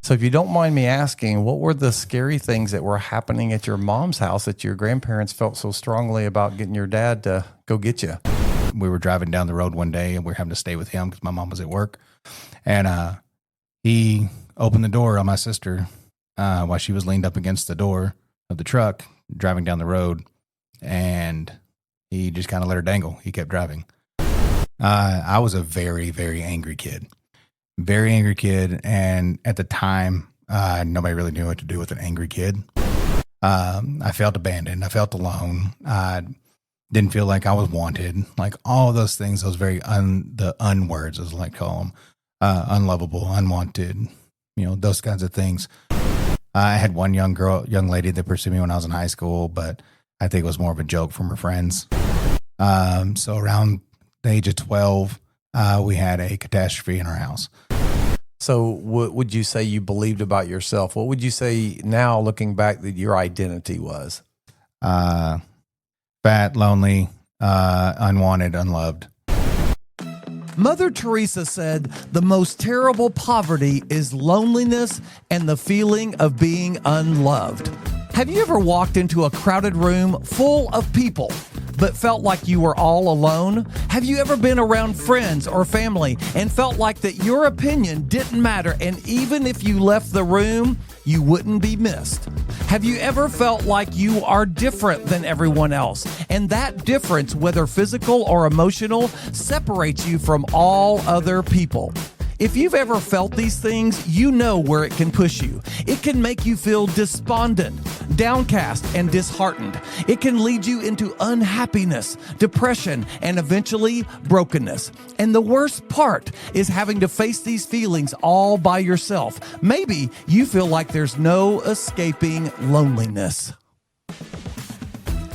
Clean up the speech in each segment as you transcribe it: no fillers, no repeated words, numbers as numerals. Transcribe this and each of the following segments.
So if you don't mind me asking, what were the scary things that were happening at your mom's house that your grandparents felt so strongly about getting your dad to go get you? We were driving down the road one day and we were having to stay with him because my mom was at work. And he opened the door on my sister while she was leaned up against the door of the truck driving down the road. And he just kind of let her dangle. He kept driving. I was a very, very angry kid. Very angry kid. And at the time, nobody really knew what to do with an angry kid. I felt abandoned. I felt alone. I didn't feel like I was wanted. Like all of those things, those very the unwords, as I like to call them, unlovable, unwanted, those kinds of things. I had one young lady that pursued me when I was in high school, but I think it was more of a joke from her friends. So around the age of 12, we had a catastrophe in our house. So what would you say you believed about yourself? What would you say now, looking back, that your identity was? Fat, lonely, unwanted, unloved. Mother Teresa said the most terrible poverty is loneliness and the feeling of being unloved. Have you ever walked into a crowded room full of people but felt like you were all alone? Have you ever been around friends or family and felt like that your opinion didn't matter, and even if you left the room, you wouldn't be missed? Have you ever felt like you are different than everyone else, and that difference, whether physical or emotional, separates you from all other people? If you've ever felt these things, you know where it can push you. It can make you feel despondent, downcast, and disheartened. It can lead you into unhappiness, depression, and eventually brokenness. And the worst part is having to face these feelings all by yourself. Maybe you feel like there's no escaping loneliness.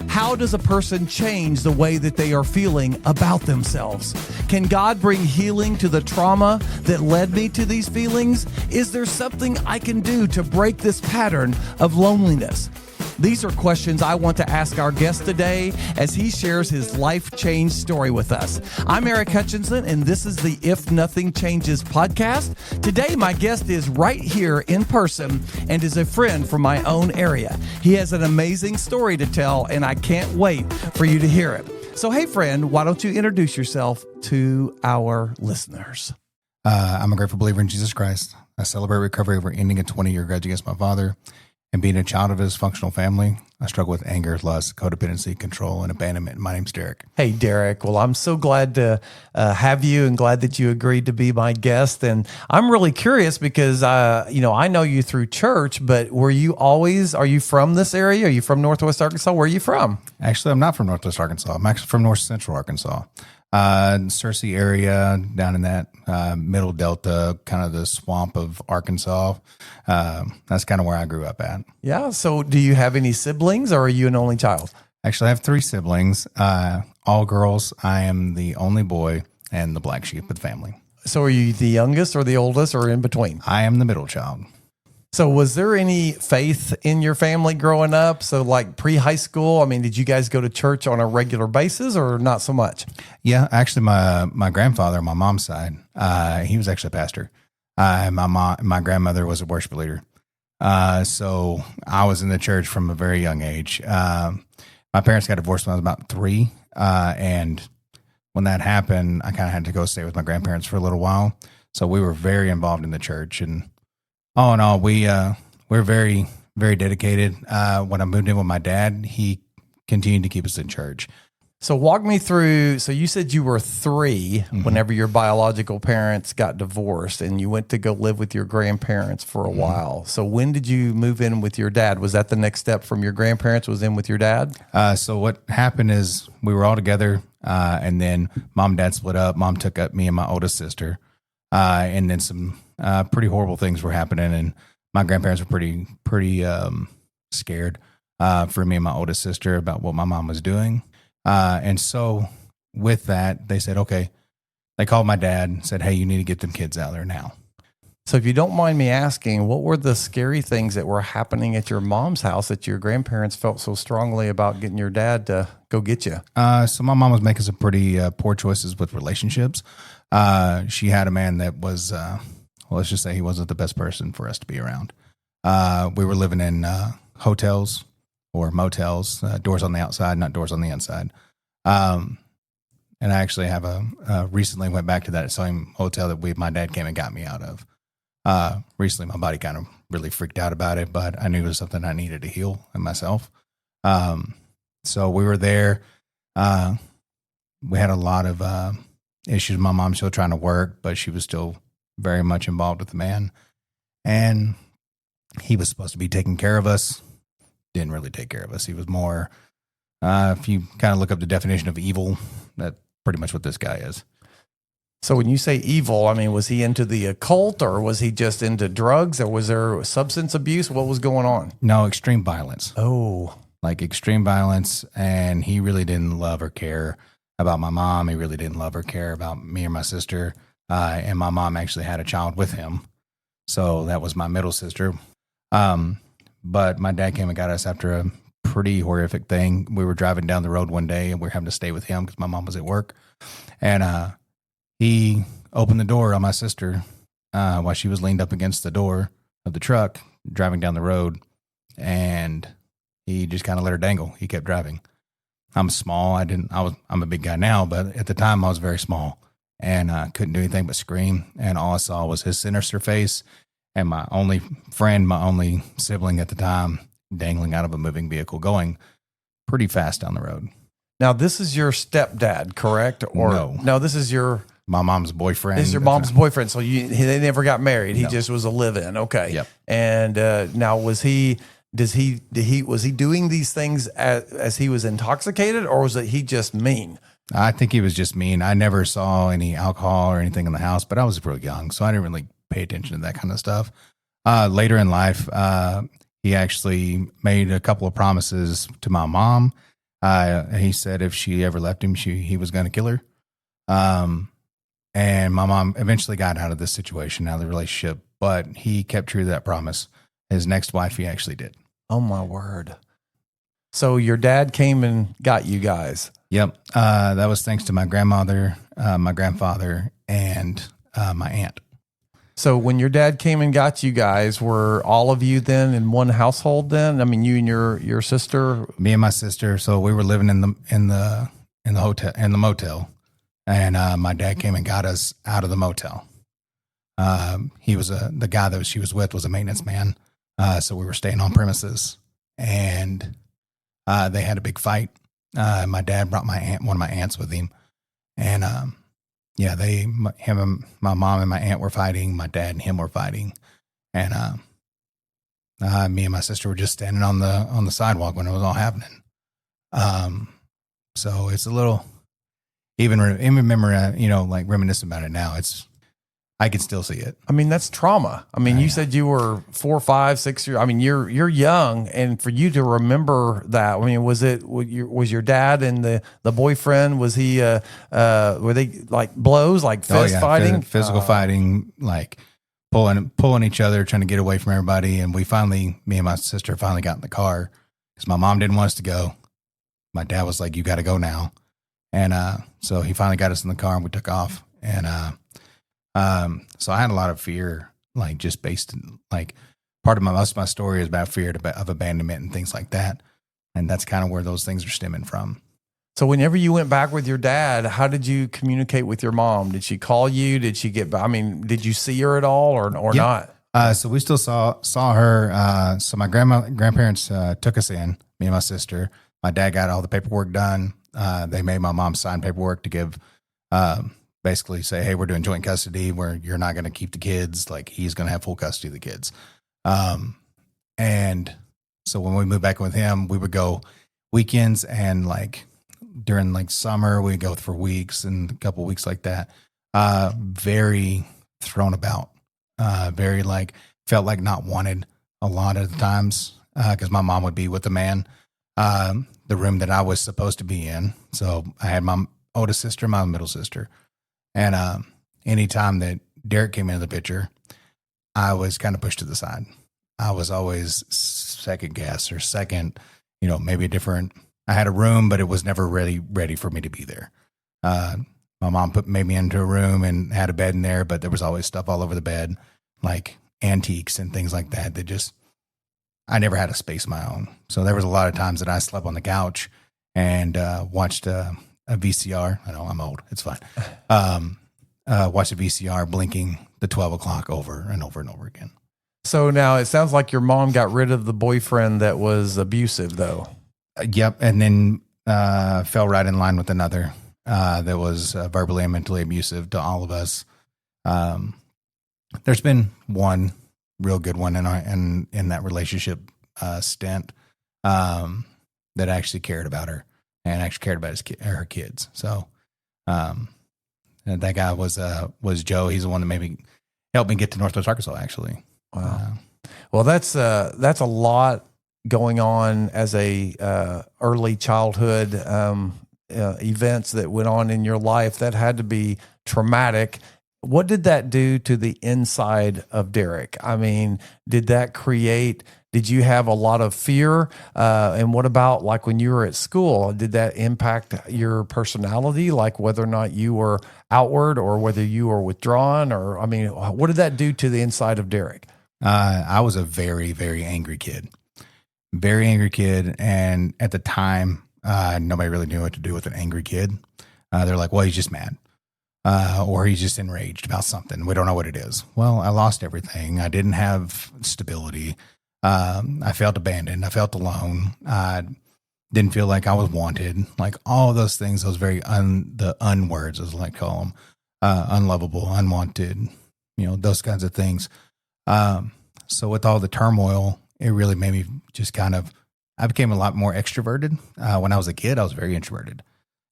How does a person change the way that they are feeling about themselves? Can God bring healing to the trauma that led me to these feelings? Is there something I can do to break this pattern of loneliness? These are questions I want to ask our guest today as he shares his life change story with us. I'm Eric Hutchinson, and this is the If Nothing Changes podcast. Today, my guest is right here in person and is a friend from my own area. He has an amazing story to tell, and I can't wait for you to hear it. So, hey, friend, why don't you introduce yourself to our listeners? I'm a grateful believer in Jesus Christ. I celebrate recovery over ending a 20-year grudge against my father. And being a child of his functional family, I struggle with anger, lust, codependency, control, and abandonment. My name's Derek. Hey, Derek. Well, I'm so glad to have you and glad that you agreed to be my guest. And I'm really curious because, I know you through church, but are you from this area? Are you from Northwest Arkansas? Where are you from? Actually, I'm not from Northwest Arkansas. I'm actually from North Central Arkansas. Searcy area, down in that middle delta, kind of the swamp of Arkansas. That's kind of where I grew up at. Yeah. So do you have any siblings, or are you an only child? Actually, I have 3 siblings, all girls. I am the only boy and the black sheep of the family. So are you the youngest or the oldest or in between? I am the middle child. So was there any faith in your family growing up? So like pre-high school, did you guys go to church on a regular basis or not so much? Yeah, actually my grandfather on my mom's side, he was actually a pastor. My grandmother was a worship leader. So I was in the church from a very young age. My parents got divorced when I was about 3. And when that happened, I kind of had to go stay with my grandparents for a little while. So we were very involved in the church, and all in all, we're very, very dedicated. When I moved in with my dad, he continued to keep us in church. So walk me through. So you said you were 3 whenever your biological parents got divorced, and you went to go live with your grandparents for a while. So when did you move in with your dad? Was that the next step from your grandparents, was in with your dad? So what happened is we were all together, and then mom and dad split up. Mom took up me and my oldest sister, and then some pretty horrible things were happening, and my grandparents were pretty scared for me and my oldest sister about what my mom was doing. And so with that, they said, okay, they called my dad and said, hey, you need to get them kids out there now. So if you don't mind me asking, what were the scary things that were happening at your mom's house that your grandparents felt so strongly about getting your dad to go get you? So my mom was making some pretty poor choices with relationships. She had a man that was well, let's just say he wasn't the best person for us to be around. We were living in hotels or motels, doors on the outside, not doors on the inside. And I actually have recently went back to that same hotel that my dad came and got me out of. Recently, my body kind of really freaked out about it, but I knew it was something I needed to heal in myself. So we were there. We had a lot of issues. My mom's still trying to work, but she was still very much involved with the man. And he was supposed to be taking care of us. Didn't really take care of us. He was more, if you kind of look up the definition of evil, that's pretty much what this guy is. So when you say evil, I mean, was he into the occult or was he just into drugs or was there substance abuse? What was going on? No, extreme violence. Oh. Like extreme violence. And he really didn't love or care about my mom. He really didn't love or care about me or my sister. And my mom actually had a child with him. So that was my middle sister. But my dad came and got us after a pretty horrific thing. We were driving down the road one day and we were having to stay with him because my mom was at work. And he opened the door on my sister while she was leaned up against the door of the truck driving down the road. And he just kind of let her dangle. He kept driving. I'm small. I'm a big guy now, but at the time I was very small and couldn't do anything but scream. And all I saw was his sinister face and my only friend, my only sibling at the time, dangling out of a moving vehicle going pretty fast down the road. Now, this is your stepdad, correct? Or no, this is my mom's boyfriend. This is your mom's boyfriend. So they never got married. He No. just was a live-in. Okay. Yep. And now was he doing these things as he was intoxicated or was it he just mean? I think he was just mean. I never saw any alcohol or anything in the house, but I was real young, so I didn't really pay attention to that kind of stuff. Later in life, he actually made a couple of promises to my mom. He said if she ever left him, he was going to kill her. And my mom eventually got out of this situation, out of the relationship, but he kept true to that promise. His next wife, he actually did. Oh, my word. So your dad came and got you guys. Yep. That was thanks to my grandmother, my grandfather, and my aunt. So when your dad came and got you guys, were all of you then in one household then? I mean, you and your sister? Me and my sister. So we were living in the hotel, in the motel. And my dad came and got us out of the motel. He was the guy that she was with was a maintenance man. So we were staying on premises and they had a big fight. My dad brought one of my aunts with him. And him and my mom and my aunt were fighting. My dad and him were fighting. And me and my sister were just standing on the sidewalk when it was all happening. So it's a little... Even remember, like reminiscing about it now, I can still see it. I mean, that's trauma. I mean, you said you were 4, 5, 6 years. I mean, you're young, and for you to remember that, I mean, was your dad and the boyfriend? Was he? Were they like blows, like fist fighting, physical fighting, like pulling each other, trying to get away from everybody? And me and my sister finally got in the car because my mom didn't want us to go. My dad was like, "You got to go now." And so he finally got us in the car and we took off. And so I had a lot of fear, like just based in, like part of most of my story is about fear of abandonment and things like that. And that's kind of where those things are stemming from. So whenever you went back with your dad, how did you communicate with your mom? Did she call you? Did you see her at all or not? So we still saw her. So my grandparents took us in, me and my sister. My dad got all the paperwork done. They made my mom sign paperwork to give, basically say, hey, we're doing joint custody where you're not going to keep the kids. Like he's going to have full custody of the kids. And so when we moved back with him, we would go weekends and like during like summer, we'd go for weeks and a couple of weeks like that. Very thrown about, very like felt like not wanted a lot of the times. Cause my mom would be with the man, the room that I was supposed to be in. So I had my oldest sister, my middle sister. And anytime that Derek came into the picture, I was kind of pushed to the side. I was always second guess or second, maybe a different. I had a room, but it was never ready for me to be there. My mom made me into a room and had a bed in there, but there was always stuff all over the bed. like antiques and things like that. I never had a space of my own. So there was a lot of times that I slept on the couch and watched a VCR. I know I'm old. It's fine. Watched a VCR blinking the 12 o'clock over and over and over again. So now it sounds like your mom got rid of the boyfriend that was abusive, though. Yep. And then fell right in line with another that was verbally and mentally abusive to all of us. There's been one real good one in that relationship stint that actually cared about her and actually cared about her kids. So and that guy was Joe. He's the one that maybe helped me get to Northwest Arkansas, actually. Wow. Well, that's a lot going on as a early childhood events that went on in your life. That had to be traumatic. What did that do to the inside of Derek? I mean, did you have a lot of fear? And what about like when you were at school, did that impact your personality? Like whether or not you were outward or whether you were withdrawn, or, I mean, what did that do to the inside of Derek? I was a very, very angry kid. Very angry kid. And at the time, nobody really knew what to do with an angry kid. They're like, well, he's just mad. Or he's just enraged about something. We don't know what it is. Well, I lost everything. I didn't have stability. I felt abandoned. I felt alone. I didn't feel like I was wanted. Like all of those things, those very the unwords, as I like to call them, unlovable, unwanted, those kinds of things. So with all the turmoil, it really made me just I became a lot more extroverted. When I was a kid, I was very introverted.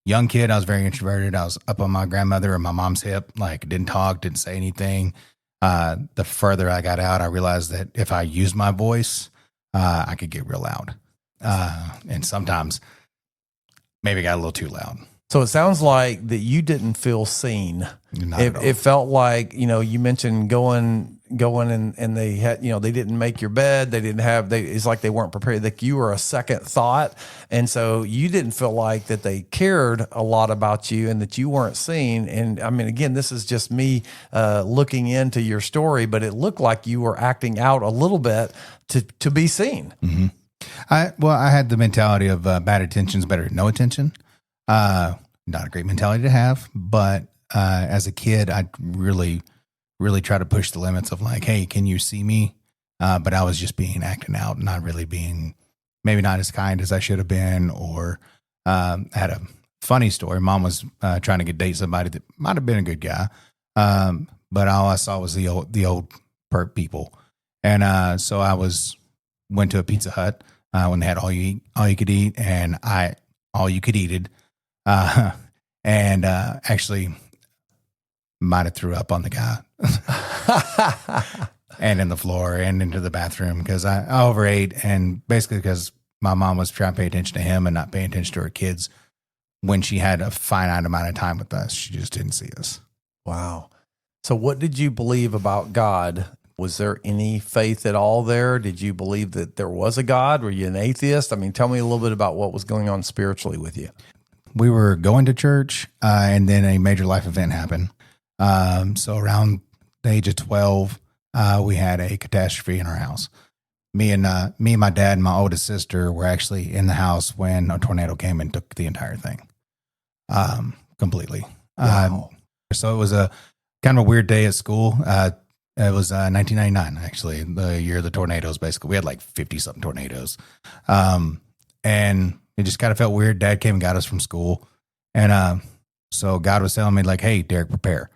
Young kid, I was very introverted. I was up on my grandmother and my mom's hip, like didn't talk, didn't say anything. The further I got out, I realized that if I used my voice, I could get real loud. And sometimes maybe got a little too loud. So it sounds like that you didn't feel seen. It felt like, you mentioned going and they had, they didn't make your bed. They didn't have, it's like they weren't prepared. Like you were a second thought. And so you didn't feel like that they cared a lot about you and that you weren't seen. And I mean, again, this is just me looking into your story, but it looked like you were acting out a little bit to be seen. Mm-hmm. I had the mentality of bad attention is better than no attention. Not a great mentality to have, but as a kid, I really try to push the limits of like, hey, can you see me? But I was just acting out, not really being, maybe not as kind as I should have been. Or I had a funny story. Mom was trying to date somebody that might have been a good guy, but all I saw was the old perp people. And so I went to a Pizza Hut when they had all you could eat, and all you could eat. And actually might have threw up on the guy and in the floor and into the bathroom because I overate, and basically because my mom was trying to pay attention to him and not paying attention to her kids when she had a finite amount of time with us. She just didn't see us. Wow. So what did you believe about God? Was there any faith at all there? Did you believe that there was a God? Were you an atheist? I mean, tell me a little bit about what was going on spiritually with you. We were going to church, and then a major life event happened. So around the age of 12, we had a catastrophe in our house. Me and my dad and my oldest sister were actually in the house when a tornado came and took the entire thing, completely. Wow. So it was a kind of a weird day at school. It was 1999, actually, the year of the tornadoes. Basically, we had like 50 something tornadoes, and it just kind of felt weird. Dad came and got us from school. And so God was telling me like, hey, Derek, prepare.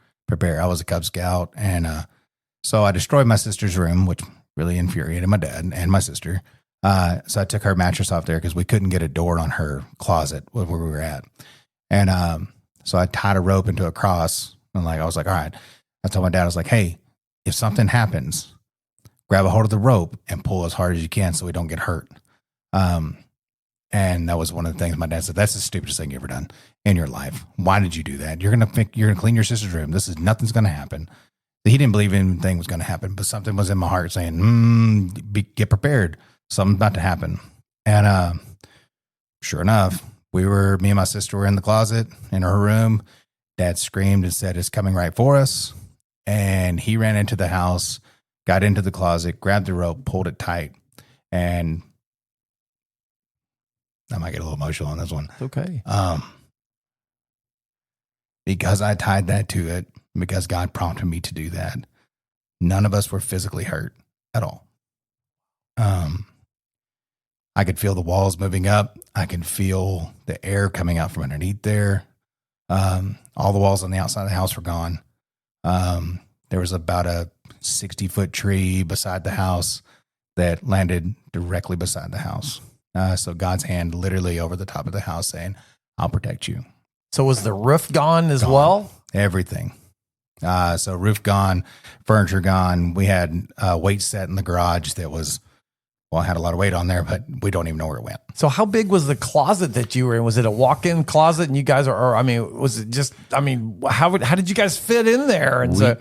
I was a Cub Scout. And so I destroyed my sister's room, which really infuriated my dad and my sister. So I took her mattress off there because we couldn't get a door on her closet where we were at. And so I tied a rope into a cross. And I was like, all right. I told my dad, I was like, hey, if something happens, grab a hold of the rope and pull as hard as you can so we don't get hurt. And that was one of the things my dad said, that's the stupidest thing you've ever done in your life. Why did you do that? You're going to clean your sister's room. Nothing's going to happen. He didn't believe anything was going to happen, but something was in my heart saying, get prepared. Something's about to happen. And sure enough, me and my sister were in the closet in her room. Dad screamed and said, it's coming right for us. And he ran into the house got into the closet, grabbed the rope, pulled it tight, and I might get a little emotional on this one. Okay. Because I tied that to it, because God prompted me to do that, none of us were physically hurt at all. I could feel the walls moving up. I could feel the air coming out from underneath there. All the walls on the outside of the house were gone. There was about a 60-foot tree beside the house that landed directly beside the house. So God's hand literally over the top of the house saying, I'll protect you. So was the roof gone as well? Everything. So roof gone, furniture gone. We had a weight set in the garage that was, well, I had a lot of weight on there, but we don't even know where it went. So how big was the closet that you were in? Was it a walk-in closet and you guys was it just, how did you guys fit in there? And We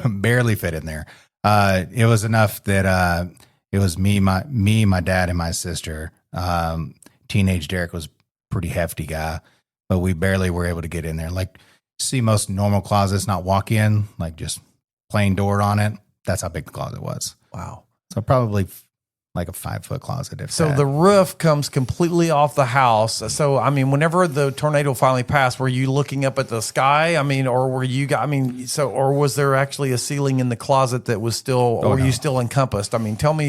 barely fit in there. It was enough that it was me, my dad, and my sister. Teenage Derek was a pretty hefty guy, but we barely were able to get in there. Like, see most normal closets not walk in, like just plain door on it. That's how big the closet was. wow. So probably like a 5-foot closet. So the roof comes completely off the house. So, whenever the tornado finally passed, were you looking up at the sky? Or were you, or was there actually a ceiling in the closet that was still, or were you still encompassed? Tell me,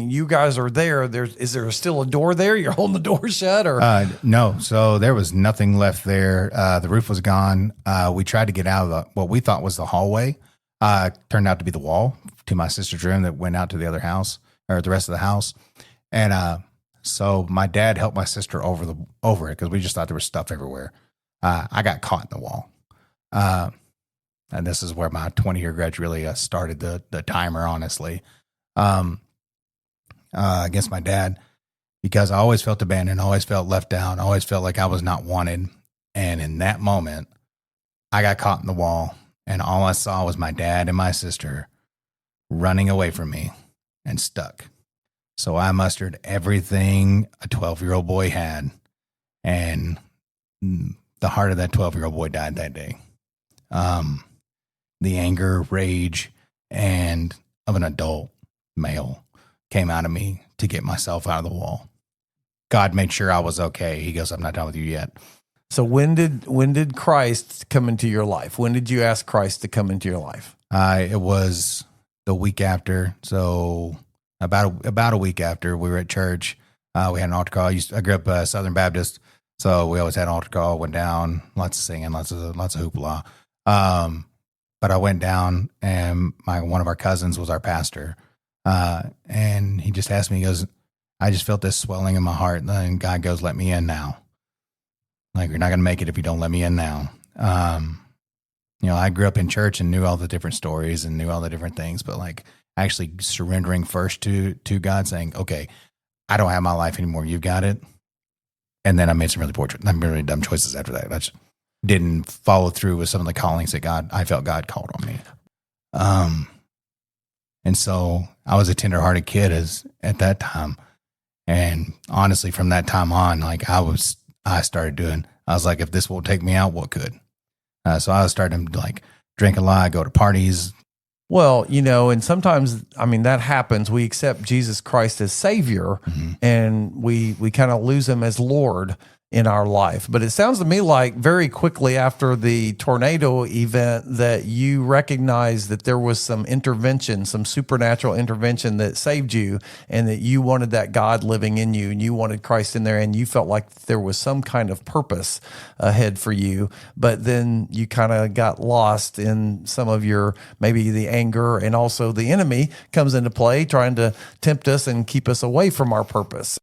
you guys are there. Is there still a door there? You're holding the door shut or? No. So there was nothing left there. The roof was gone. We tried to get out of what we thought was the hallway. Turned out to be the wall to my sister's room that went out to the other house, or the rest of the house. And so my dad helped my sister over it because we just thought there was stuff everywhere. I got caught in the wall. And this is where my 20-year grudge really started the timer, honestly, against my dad, because I always felt abandoned, always felt left out, always felt like I was not wanted. And in that moment, I got caught in the wall, and all I saw was my dad and my sister running away from me and stuck. So I mustered everything a 12-year-old boy had, and the heart of that 12-year-old boy died that day. The anger, rage, and of an adult male came out of me to get myself out of the wall. God made sure I was okay. He goes, I'm not done with you yet. So when did Christ come into your life? When did you ask Christ to come into your life? It was the week after. So about a week after, we were at church. We had an altar call. I grew up Southern Baptist, so we always had an altar call. Went down, lots of singing, lots of hoopla. But I went down, and one of our cousins was our pastor, and he just asked me. He goes, "I just felt this swelling in my heart." And then God goes, "Let me in now. Like, you're not going to make it if you don't let me in now." I grew up in church and knew all the different stories and knew all the different things, but like actually surrendering first to God, saying, okay, I don't have my life anymore. You've got it. And then I made some really dumb choices after that. I just didn't follow through with some of the callings that I felt God called on me. And so I was a tenderhearted kid at that time. And honestly, from that time on, like I was like, if this won't take me out, what could? So I was starting to like drink a lot, go to parties. Well, and sometimes, that happens. We accept Jesus Christ as Savior, mm-hmm. and we kind of lose him as Lord in our life. But it sounds to me like very quickly after the tornado event that you recognized that there was some intervention, some supernatural intervention that saved you, and that you wanted that God living in you, and you wanted Christ in there, and you felt like there was some kind of purpose ahead for you. But then you kind of got lost in some of your, maybe the anger, and also the enemy comes into play trying to tempt us and keep us away from our purpose.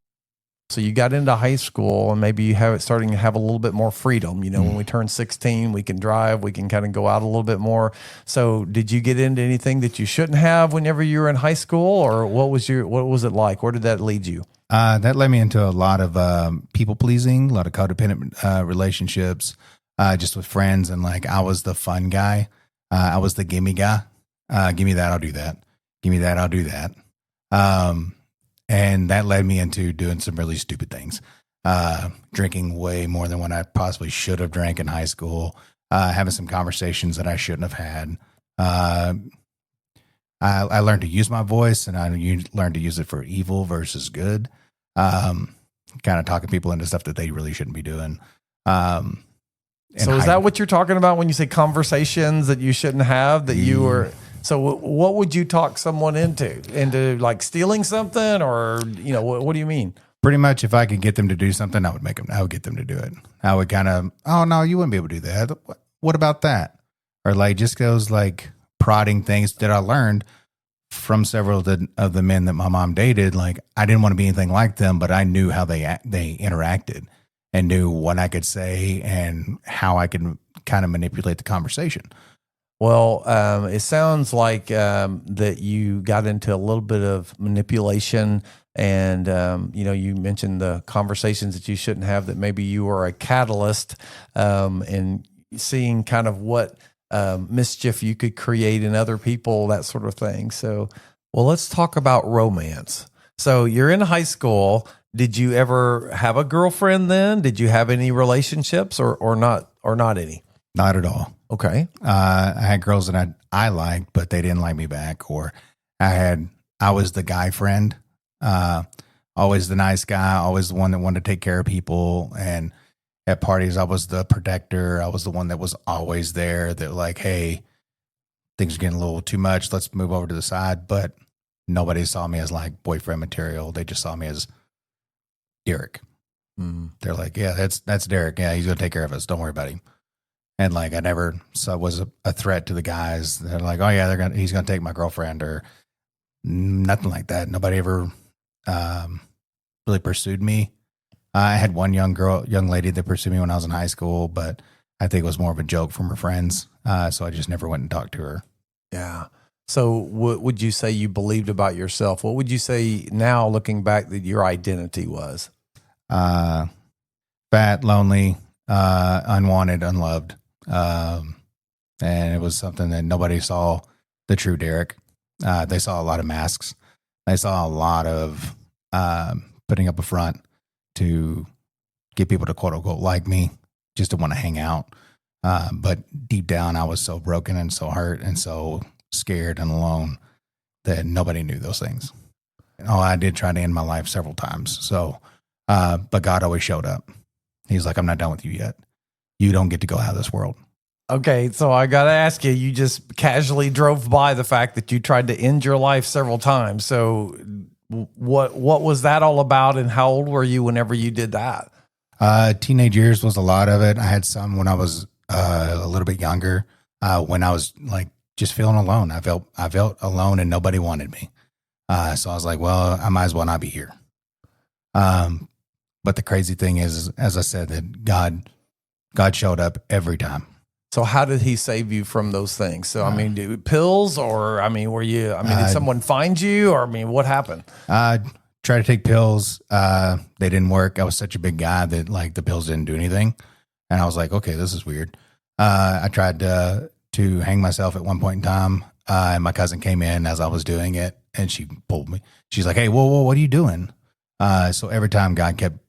So you got into high school, and maybe you starting to have a little bit more freedom. When we turn 16, we can drive, we can kind of go out a little bit more. So did you get into anything that you shouldn't have whenever you were in high school, or what was it like? Where did that lead you? That led me into a lot of people pleasing, a lot of codependent relationships, just with friends. And like, I was the fun guy. I was the gimme guy. Give me that, I'll do that. Give me that, I'll do that. And that led me into doing some really stupid things, drinking way more than what I possibly should have drank in high school, having some conversations that I shouldn't have had, I learned to use my voice, and learned to use it for evil versus good. Kind of talking people into stuff that they really shouldn't be doing. So is that what you're talking about when you say conversations that you shouldn't have, that you were? So what would you talk someone into like stealing something, or, what do you mean? Pretty much, if I could get them to do something, I would get them to do it. I would kind of, oh no, you wouldn't be able to do that. What about that? Or like just goes like prodding things that I learned from several of the men that my mom dated. Like, I didn't want to be anything like them, but I knew how they interacted and knew what I could say and how I could kind of manipulate the conversation. Well, it sounds like that you got into a little bit of manipulation, and you mentioned the conversations that you shouldn't have, that maybe you were a catalyst in seeing kind of what mischief you could create in other people, that sort of thing. So, well, let's talk about romance. So you're in high school. Did you ever have a girlfriend then? Did you have any relationships or not any? Not at all. Okay. I had girls that I liked, but they didn't like me back. Or I was the guy friend, always the nice guy, always the one that wanted to take care of people. And at parties, I was the protector. I was the one that was always there, that like, hey, things are getting a little too much. Let's move over to the side. But nobody saw me as like boyfriend material. They just saw me as Derek. They're like, yeah, that's Derek. Yeah, he's going to take care of us. Don't worry about him. And like, I never was a threat to the guys. They're like, oh yeah, he's going to take my girlfriend, or nothing like that. Nobody ever really pursued me. I had one young lady that pursued me when I was in high school, but I think it was more of a joke from her friends. So I just never went and talked to her. Yeah. So what would you say you believed about yourself? What would you say now, looking back, that your identity was? Fat, lonely, unwanted, unloved. And it was something that nobody saw the true Derek. They saw a lot of masks. They saw a lot of putting up a front to get people to quote unquote like me, just to want to hang out. But deep down, I was so broken and so hurt and so scared and alone that nobody knew those things. Oh, I did try to end my life several times. So, but God always showed up. He's like, I'm not done with you yet. You don't get to go out of this world. Okay, so I got to ask you, you just casually drove by the fact that you tried to end your life several times. So what was that all about, and how old were you whenever you did that? Teenage years was a lot of it. I had some when I was a little bit younger, when I was like just feeling alone. I felt alone and nobody wanted me. So I was like, well, I might as well not be here. But the crazy thing is, as I said, that God showed up every time. So how did he save you from those things? So, I mean, pills, or, did someone find you, or, what happened? Tried to take pills. They didn't work. I was such a big guy that like the pills didn't do anything. And I was like, okay, this is weird. I tried to hang myself at one point in time. And my cousin came in as I was doing it, and she pulled me. She's like, hey, whoa, what are you doing? So every time God kept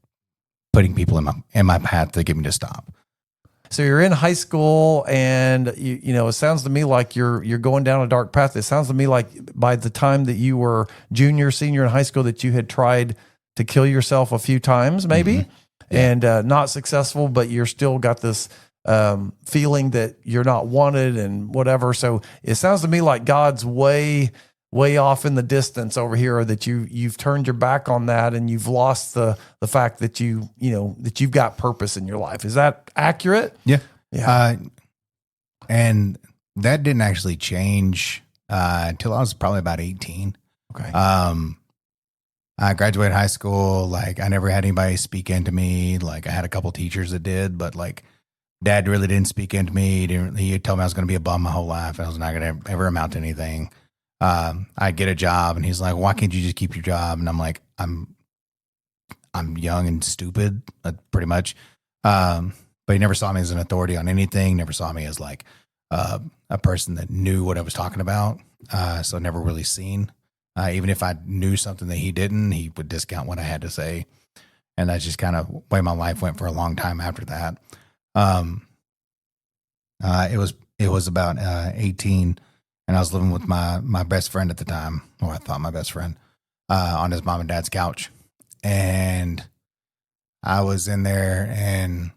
putting people in my path to get me to stop. So you're in high school, and you know, it sounds to me like you're going down a dark path. It sounds to me like by the time that you were junior, senior in high school, that you had tried to kill yourself a few times, maybe, Mm-hmm. Yeah. and not successful, but you're still got this feeling that you're not wanted and whatever. So it sounds to me like God's way off in the distance over here, or that you've turned your back on that, and you've lost the fact that that you've got purpose in your life. Is that accurate? Yeah. Yeah. And that didn't actually change until I was probably about 18. Okay. I graduated high school. Like, I never had anybody speak into me. Like, I had a couple teachers that did, but like, Dad really didn't speak into me. He told me I was going to be a bum my whole life. I was not going to ever amount to anything. I get a job, and he's like, why can't you just keep your job? And I'm like, I'm young and stupid, pretty much. But he never saw me as an authority on anything. Never saw me as like, a person that knew what I was talking about. So never really seen, even if I knew something that he didn't, he would discount what I had to say. And that's just kind of the way my life went for a long time after that. It was about 18. and I was living with my best friend at the time, or I thought my best friend, on his mom and dad's couch. And I was in there and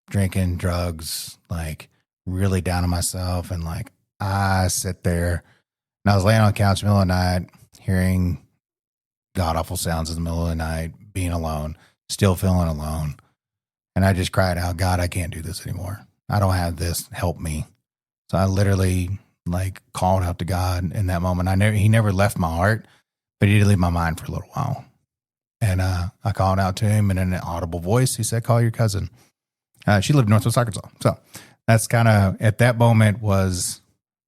drinking drugs, like really down on myself. And like, I sit there and I was laying on the couch in the middle of the night, hearing god awful sounds in the middle of the night, being alone, still feeling alone. And I just cried out, God, I can't do this anymore. I don't have this. Help me. So I literally like called out to God in that moment. He never left my heart, but he did leave my mind for a little while. And I called out to him, and in an audible voice, he said, call your cousin. She lived in Northwest Arkansas. So that's kind of, at that moment, was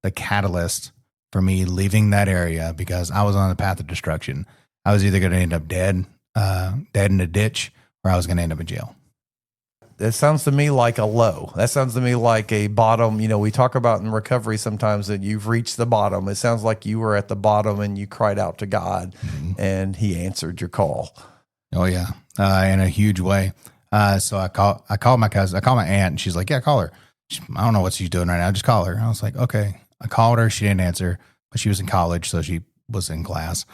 the catalyst for me leaving that area, because I was on the path of destruction. I was either going to end up dead in a ditch, or I was going to end up in jail. That sounds to me like a low. That sounds to me like a bottom. You know, we talk about in recovery sometimes that you've reached the bottom. It sounds like you were at the bottom and you cried out to God, and he answered your call. Oh yeah. In a huge way. So I called my cousin, I called my aunt, and she's like, yeah, call her. I don't know what she's doing right now. Just call her. I was like, okay. I called her. She didn't answer, but she was in college, so she was in class.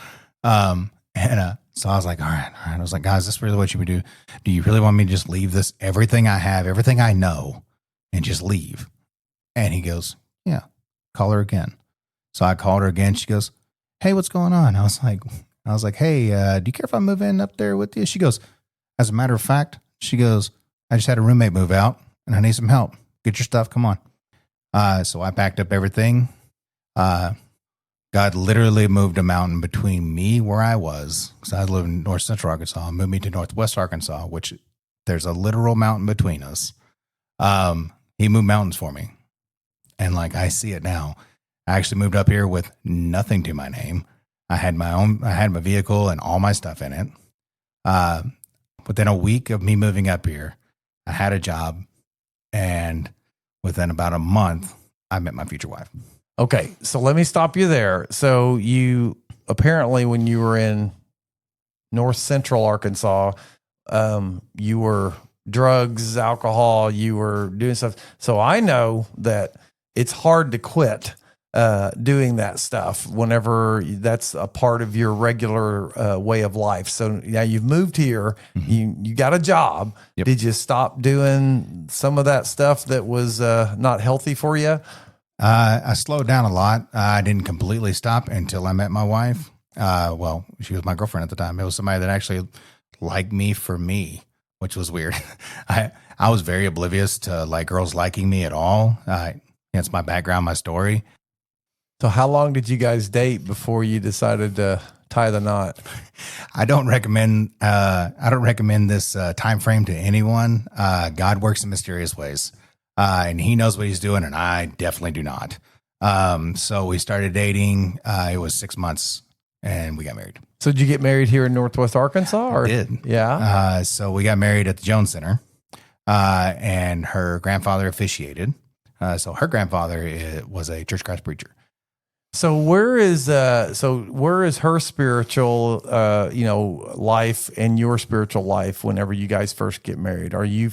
So I was like, all right. I was like, guys, is this really what you would do? Do you really want me to just leave this, everything I have, everything I know, and just leave? And he goes, yeah, call her again. So I called her again. She goes, hey, what's going on? I was like, hey, do you care if I move in up there with you? She goes, as a matter of fact, she goes, I just had a roommate move out and I need some help. Get your stuff. Come on. So I packed up everything. God literally moved a mountain between me where I was, because I live in North Central Arkansas, moved me to Northwest Arkansas, which there's a literal mountain between us. He moved mountains for me. And like, I see it now. I actually moved up here with nothing to my name. I had my vehicle and all my stuff in it. Within a week of me moving up here, I had a job, and within about a month, I met my future wife. Okay, so let me stop you there. So you apparently, when you were in North Central Arkansas, you were drugs, alcohol, you were doing stuff. So I know that it's hard to quit doing that stuff whenever that's a part of your regular way of life. So now you've moved here, you got a job. Yep. Did you stop doing some of that stuff that was not healthy for you? I slowed down a lot. I didn't completely stop until I met my wife. Well, she was my girlfriend at the time. It was somebody that actually liked me for me, which was weird. I was very oblivious to like girls liking me at all. It's my background, my story. So how long did you guys date before you decided to tie the knot? I don't recommend this time frame to anyone. God works in mysterious ways. And he knows what he's doing, and I definitely do not. So we started dating. It was 6 months, and we got married. So did you get married here in Northwest Arkansas? Or? I did. Yeah. So we got married at the Jones Center, and her grandfather officiated. So her grandfather was a Church of Christ preacher. So where is her spiritual life and your spiritual life whenever you guys first get married? Are you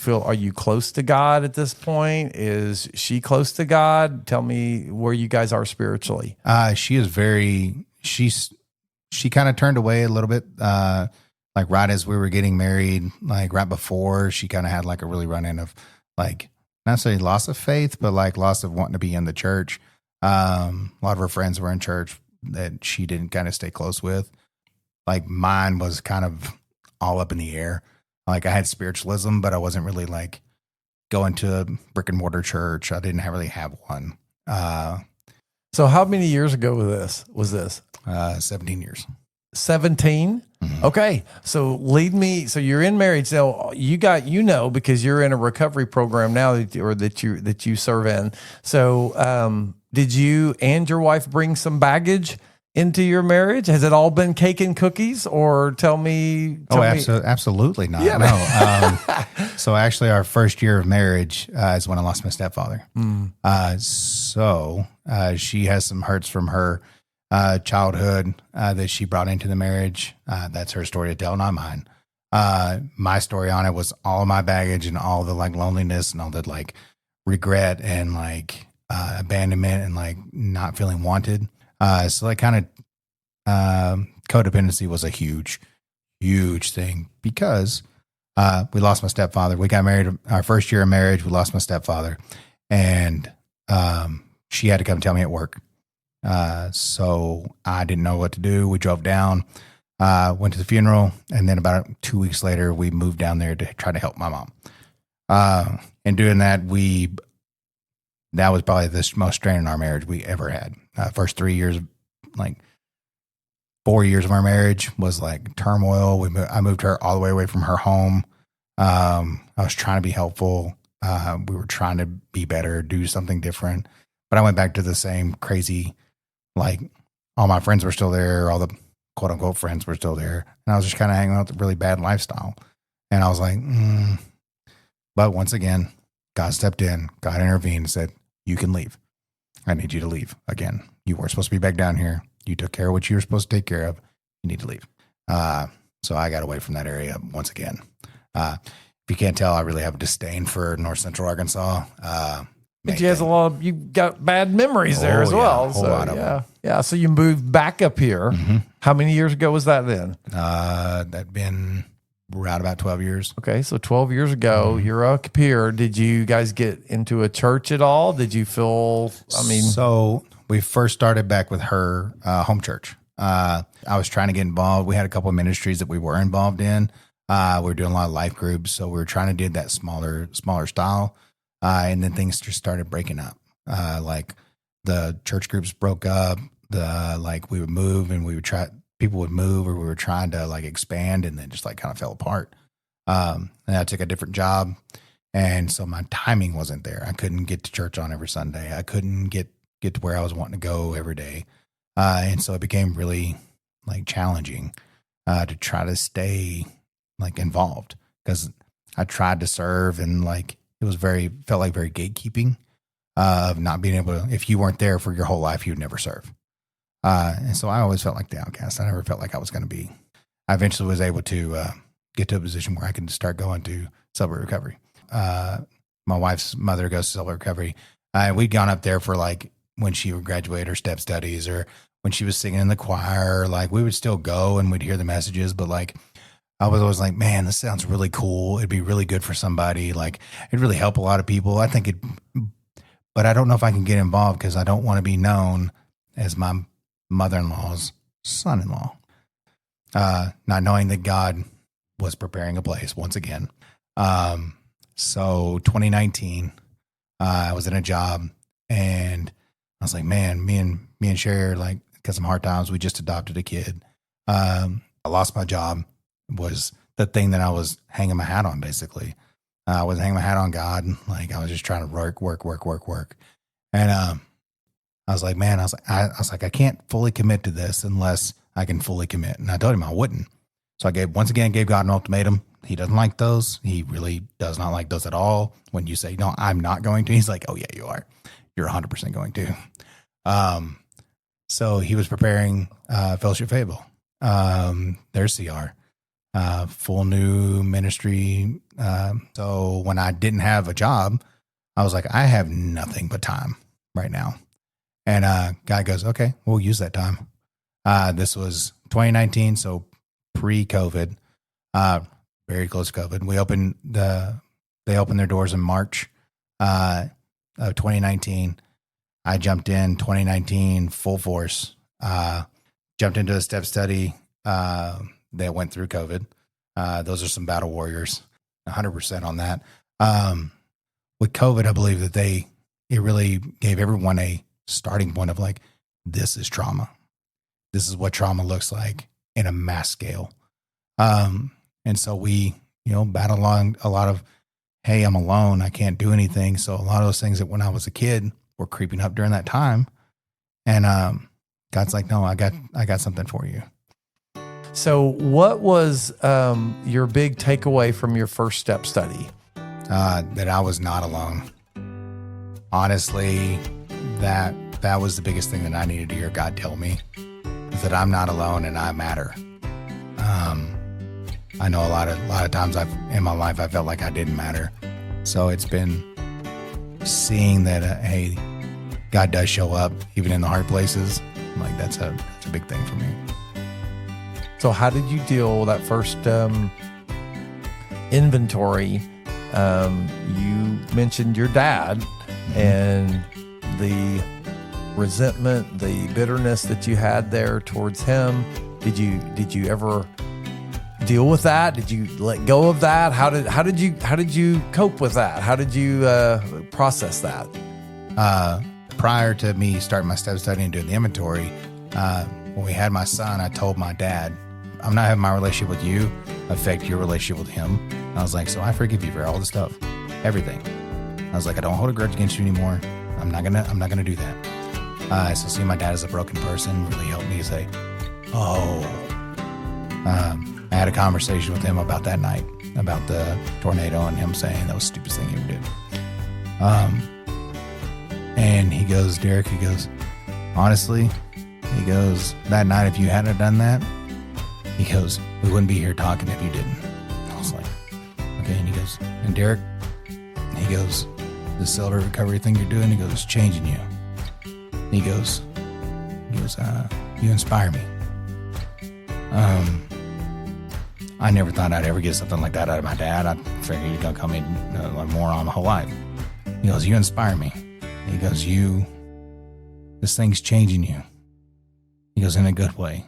close to God at this point? Is she close to God? Tell me where you guys are spiritually. She is she kind of turned away a little bit, like right as we were getting married, like right before, she kind of had like a really run-in of like, not necessarily loss of faith, but like loss of wanting to be in the church. A lot of her friends were in church that she didn't kind of stay close with. Like mine was kind of all up in the air. Like I had spiritualism, but I wasn't really like going to a brick and mortar church. I didn't really have one. So how many years ago was this? 17 years. 17? Mm-hmm. Okay. So so you're in marriage. So because you're in a recovery program now that you serve in. So, did you and your wife bring some baggage into your marriage? Has it all been cake and cookies, or tell me? Absolutely not. Yeah. No. So actually our first year of marriage is when I lost my stepfather. So she has some hurts from her childhood that she brought into the marriage. That's her story to tell, not mine. My story on it was all my baggage and all the like loneliness and all the like regret and like abandonment and like not feeling wanted. So like kind of codependency was a huge thing because we lost my stepfather. We got married our first year of marriage. We lost my stepfather, and she had to come tell me at work. So I didn't know what to do. We drove down, went to the funeral, and then about 2 weeks later, we moved down there to try to help my mom. And doing that, that was probably the most strain in our marriage we ever had. First 3 years, like 4 years of our marriage was like turmoil. I moved her all the way away from her home. I was trying to be helpful. We were trying to be better, do something different. But I went back to the same crazy, like all my friends were still there. All the quote unquote friends were still there. And I was just kind of hanging out with a really bad lifestyle. And I was like, But once again, God stepped in, God intervened and said, you can leave. I need you to leave. Again, you weren't supposed to be back down here. You took care of what you were supposed to take care of. You need to leave. So I got away from that area once again. If you can't tell, I really have a disdain for North Central Arkansas. You got bad memories there as well. A whole lot of them. Yeah. So you moved back up here. Mm-hmm. How many years ago was that then? That'd been around about 12 years. Okay. So 12 years ago, you're up here. Did you guys get into a church at all? Did you feel, So we first started back with her home church. I was trying to get involved. We had a couple of ministries that we were involved in. We were doing a lot of life groups. So we were trying to do that smaller style. And then things just started breaking up. Like the church groups broke up. We would move and people would move, or we were trying to like expand, and then just like kind of fell apart. And I took a different job. And so my timing wasn't there. I couldn't get to church on every Sunday. I couldn't get to where I was wanting to go every day. And so it became really like challenging to try to stay like involved, because I tried to serve, and like it was felt like very gatekeeping of not being able to, if you weren't there for your whole life, you'd never serve. And so I always felt like the outcast. I never felt like I was going to be. I eventually was able to get to a position where I could start going to Celebrate Recovery. My wife's mother goes to Celebrate Recovery. We'd gone up there for like when she would graduate her step studies, or when she was singing in the choir. Like we would still go and we'd hear the messages, but like I was always like, man, this sounds really cool. It'd be really good for somebody. Like it'd really help a lot of people. I think but I don't know if I can get involved because I don't want to be known as my mother-in-law's son-in-law. Not knowing that God was preparing a place once again. So 2019, I was in a job, and I was like, man, me and Sherry, like, because some hard times, we just adopted a kid. I lost my job, was the thing that I was hanging my hat on, basically. I was hanging my hat on God. Like I was just trying to work. And I was like, man, I was like, I can't fully commit to this unless I can fully commit. And I told him I wouldn't. So I gave God an ultimatum. He doesn't like those. He really does not like those at all. When you say, no, I'm not going to, he's like, oh yeah, you are. You're 100% going to. So he was preparing Fellowship Fayetteville, their CR, full new ministry. So when I didn't have a job, I was like, I have nothing but time right now. And guy goes, okay, we'll use that time. This was 2019, so pre-COVID, very close to COVID. They opened their doors in March of 2019. I jumped in 2019 full force. Jumped into a step study that went through COVID. Those are some battle warriors, 100% on that. With COVID, I believe that it really gave everyone a starting point of like, this is trauma. This is what trauma looks like in a mass scale. And so we, battled along a lot of, hey, I'm alone. I can't do anything. So a lot of those things that when I was a kid were creeping up during that time. And God's like, no, I got something for you. So what was your big takeaway from your first step study? That I was not alone. Honestly, that was the biggest thing that I needed to hear God tell me, is that I'm not alone and I matter. I know a lot of times in my life I felt like I didn't matter. So it's been seeing that, hey, God does show up even in the hard places. I'm like, that's a big thing for me. So how did you deal with that first inventory? You mentioned your dad and the resentment, the bitterness that you had there towards him. Did you ever deal with that? Did you let go of that? How did you cope with that? How did you process that? Prior to me starting my step study and doing the inventory, when we had my son, I told my dad, I'm not having my relationship with you affect your relationship with him. And I was like, so I forgive you for all the stuff, everything. I was like, I don't hold a grudge against you anymore. I'm not gonna do that. So seeing my dad as a broken person really helped me say, I had a conversation with him about that night, about the tornado, and him saying that was the stupidest thing he ever did. And he goes, Derek, he goes, honestly, he goes, that night, if you hadn't done that, he goes, we wouldn't be here talking if you didn't. I was like, okay. And he goes, and Derek, he goes, the cellular recovery thing you're doing, he goes, it's changing you. He goes, you inspire me. I never thought I'd ever get something like that out of my dad. I figured he'd gonna call me a moron my whole life. He goes, you inspire me. He goes, this thing's changing you. He goes, in a good way.